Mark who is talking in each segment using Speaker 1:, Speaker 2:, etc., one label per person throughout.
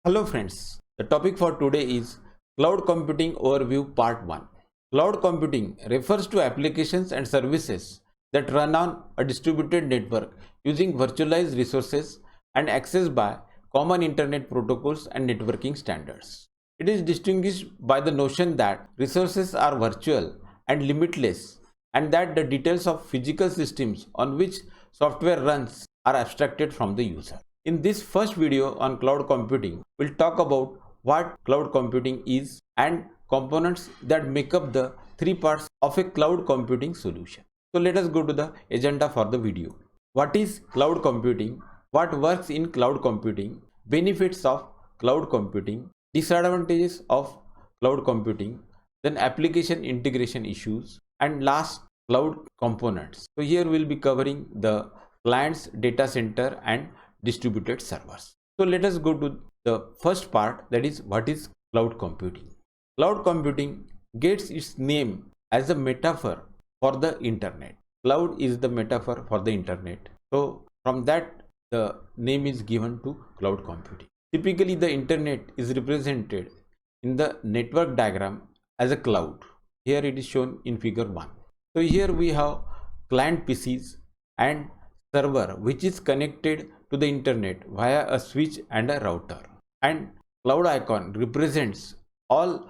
Speaker 1: Hello friends, the topic for today is Cloud Computing Overview Part 1. Cloud computing refers to applications and services that run on a distributed network using virtualized resources and accessed by common internet protocols and networking standards. It is distinguished by the notion that resources are virtual and limitless, and that the details of physical systems on which software runs are abstracted from the user. In this first video on cloud computing, we'll talk about what cloud computing is and components that make up the three parts of a cloud computing solution. So let us go to the agenda for the video. What is cloud computing? What works in cloud computing? Benefits of cloud computing, disadvantages of cloud computing, then application integration issues, and last, cloud components. So here we'll be covering the client's data center and distributed servers. So let us go to the first part, that is what is cloud computing. Cloud computing gets its name as a metaphor for the internet. Cloud is the metaphor for the internet. So from that the name is given to cloud computing. Typically the internet is represented in the network diagram as a cloud. Here it is shown in figure 1. So here we have client PCs and server which is connected to the internet via a switch and a router, and cloud icon represents all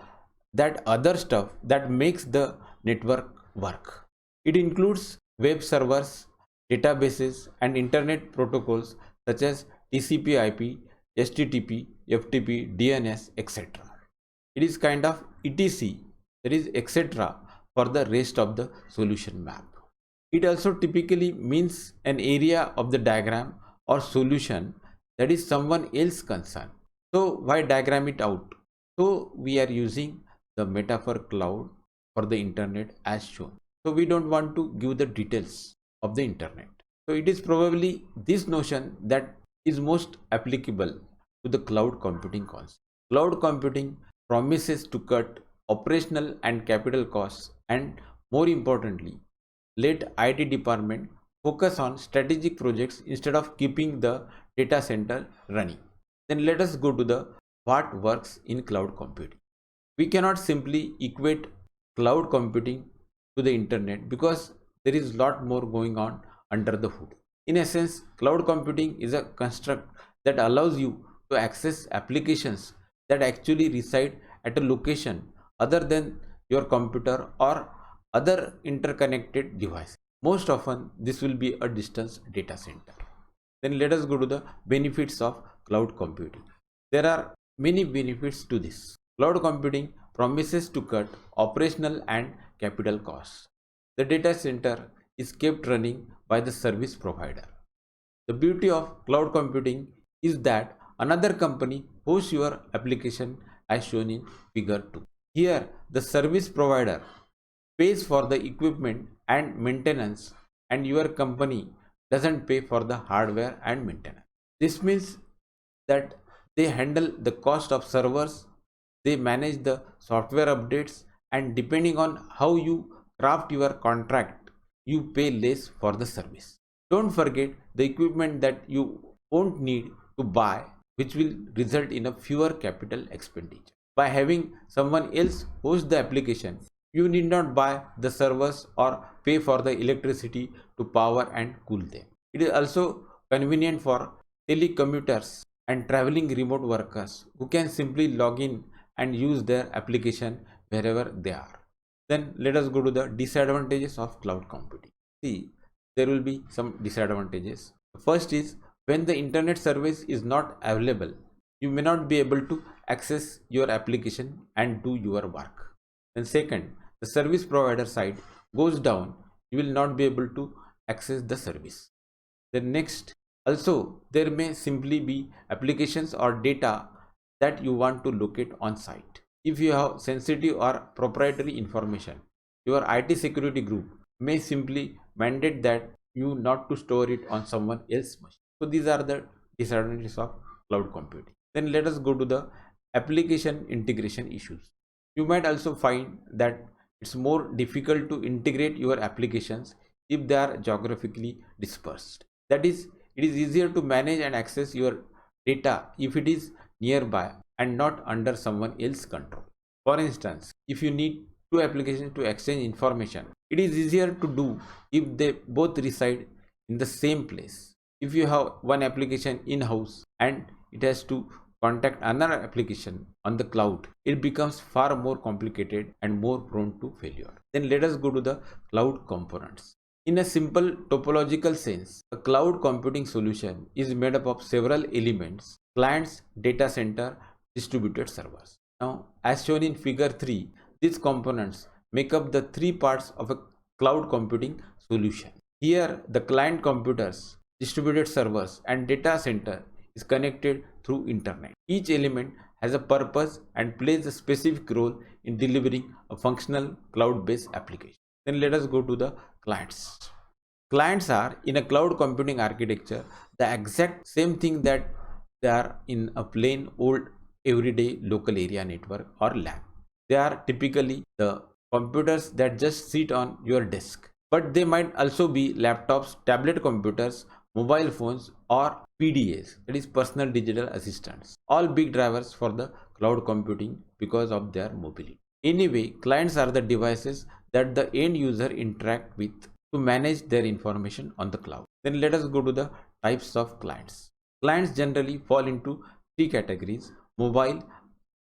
Speaker 1: that other stuff that makes the network work. It includes web servers, databases, and internet protocols such as TCP/IP, HTTP, FTP, DNS, etc. It is kind of etc, that is etc for the rest of the solution map. It also typically means an area of the diagram or solution that is someone else's concern. So why diagram it out? So we are using the metaphor cloud for the internet as shown. So we don't want to give the details of the internet. So it is probably this notion that is most applicable to the cloud computing concept. Cloud computing promises to cut operational and capital costs, and more importantly, let IT department focus on strategic projects instead of keeping the data center running. Then let us go to the what works in cloud computing. We cannot simply equate cloud computing to the internet because there is a lot more going on under the hood. In essence, cloud computing is a construct that allows you to access applications that actually reside at a location other than your computer or other interconnected device. Most often this will be a distance data center. Then let us go to the benefits of cloud computing. There are many benefits to this. Cloud computing promises to cut operational and capital costs. The data center is kept running by the service provider. The beauty of cloud computing is that another company hosts your application as shown in figure 2. Here the service provider pays for the equipment and maintenance, and your company doesn't pay for the hardware and maintenance. This means that they handle the cost of servers, they manage the software updates, and depending on how you craft your contract, you pay less for the service. Don't forget the equipment that you won't need to buy, which will result in a fewer capital expenditure. By having someone else host the application, you need not buy the servers or pay for the electricity to power and cool them. It is also convenient for telecommuters and traveling remote workers who can simply log in and use their application wherever they are. Then let us go to the disadvantages of cloud computing. See, there will be some disadvantages. The first is when the internet service is not available, you may not be able to access your application and do your work. Then second, the service provider side goes down, you will not be able to access the service. Then next, also there may simply be applications or data that you want to locate on site. If you have sensitive or proprietary information, your IT security group may simply mandate that you not to store it on someone else's machine. So these are the disadvantages of cloud computing. Then let us go to the application integration issues. You might also find that it's more difficult to integrate your applications if they are geographically dispersed. That is, it is easier to manage and access your data if it is nearby and not under someone else's control. For instance, if you need two applications to exchange information, it is easier to do if they both reside in the same place. If you have one application in-house and it has to contact another application on the cloud, it becomes far more complicated and more prone to failure. Then let us go to the cloud components. In a simple topological sense, a cloud computing solution is made up of several elements: clients, data center, distributed servers. Now, as shown in figure 3, these components make up the three parts of a cloud computing solution. Here, the client computers, distributed servers, and data center is connected through internet. Each element has a purpose and plays a specific role in delivering a functional cloud-based application. Then let us go to the clients. Clients are, in a cloud computing architecture, the exact same thing that they are in a plain old everyday local area network or LAN. They are typically the computers that just sit on your desk, but they might also be laptops, tablet computers, mobile phones, or PDAs, that is personal digital assistants, all big drivers for the cloud computing because of their mobility. Anyway, clients are the devices that the end user interact with to manage their information on the cloud. Then let us go to the types of clients. Clients generally fall into three categories: mobile,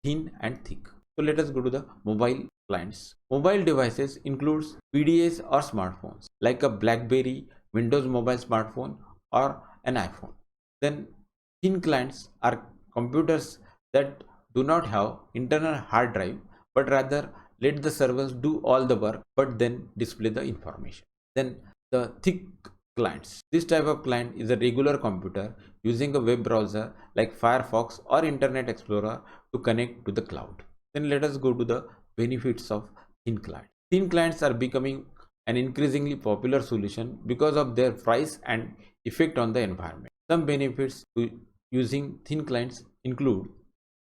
Speaker 1: thin, and thick. So let us go to the mobile clients. Mobile devices includes PDAs or smartphones like a BlackBerry, Windows Mobile smartphone, or an iPhone. Then thin clients are computers that do not have internal hard drive but rather let the servers do all the work but then display the information. Then the thick clients. This type of client is a regular computer using a web browser like Firefox or Internet Explorer to connect to the cloud. Then let us go to the benefits of thin clients. Thin clients are becoming an increasingly popular solution because of their price and effect on the environment. Some benefits to using thin clients include: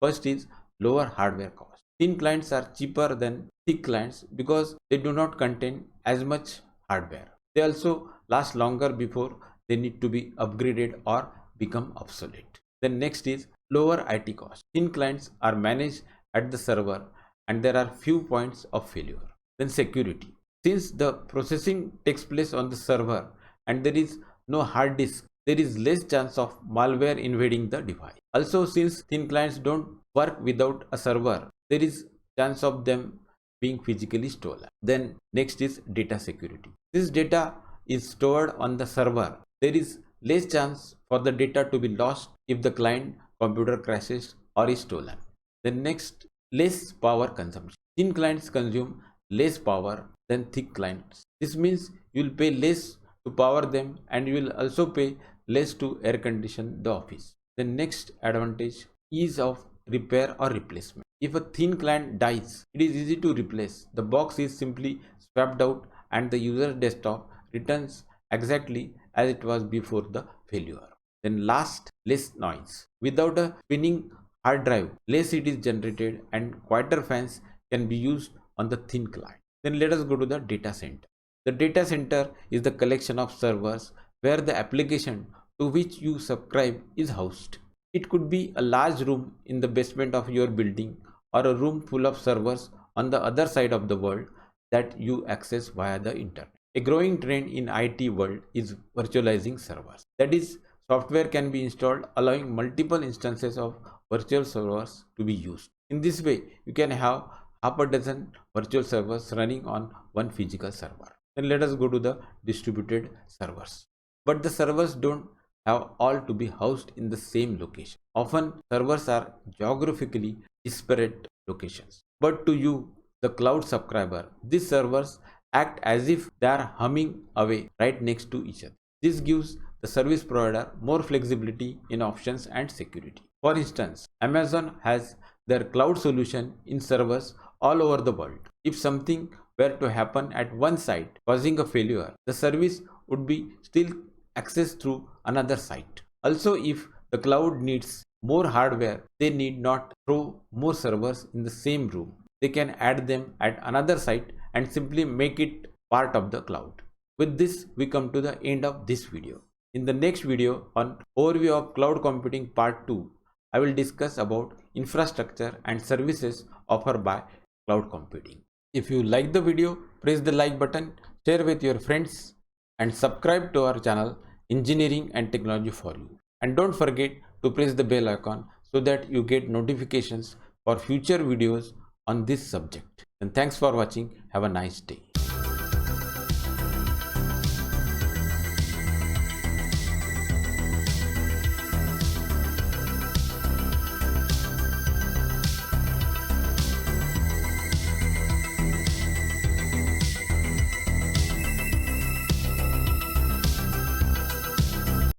Speaker 1: first is lower hardware cost. Thin clients are cheaper than thick clients because they do not contain as much hardware. They also last longer before they need to be upgraded or become obsolete. Then next is lower IT cost. Thin clients are managed at the server and there are few points of failure. Then security. Since the processing takes place on the server and there is no hard disk, there is less chance of malware invading the device. Also, since thin clients don't work without a server, there is chance of them being physically stolen. Then next is data security. This data is stored on the server. There is less chance for the data to be lost if the client computer crashes or is stolen. Then next, less power consumption. Thin clients consume less power than thick clients. This means you will pay less to power them and you will also pay less to air condition the office. The next advantage, ease of repair or replacement. If a thin client dies, it is easy to replace. The box is simply swapped out and the user desktop returns exactly as it was before the failure. Then last, less noise. Without a spinning hard drive, less heat is generated and quieter fans can be used on the thin client. Then let us go to the data center. The data center is the collection of servers where the application to which you subscribe is housed. It could be a large room in the basement of your building or a room full of servers on the other side of the world that you access via the internet. A growing trend in IT world is virtualizing servers. That is, software can be installed allowing multiple instances of virtual servers to be used. In this way, you can have half a dozen virtual servers running on one physical server. Then let us go to the distributed servers. But the servers don't have all to be housed in the same location. Often servers are geographically disparate locations. But to you, the cloud subscriber, these servers act as if they are humming away right next to each other. This gives the service provider more flexibility in options and security. For instance, Amazon has their cloud solution in servers all over the world. If something were to happen at one site causing a failure, the service would be still accessed through another site. Also, if the cloud needs more hardware, they need not throw more servers in the same room. They can add them at another site and simply make it part of the cloud. With this, we come to the end of this video. In the next video on overview of cloud computing part 2, I will discuss about infrastructure and services offered by cloud computing. If you like the video, press the like button, share with your friends and subscribe to our channel Engineering and Technology for You. And don't forget to press the bell icon so that you get notifications for future videos on this subject. And thanks for watching. Have a nice day.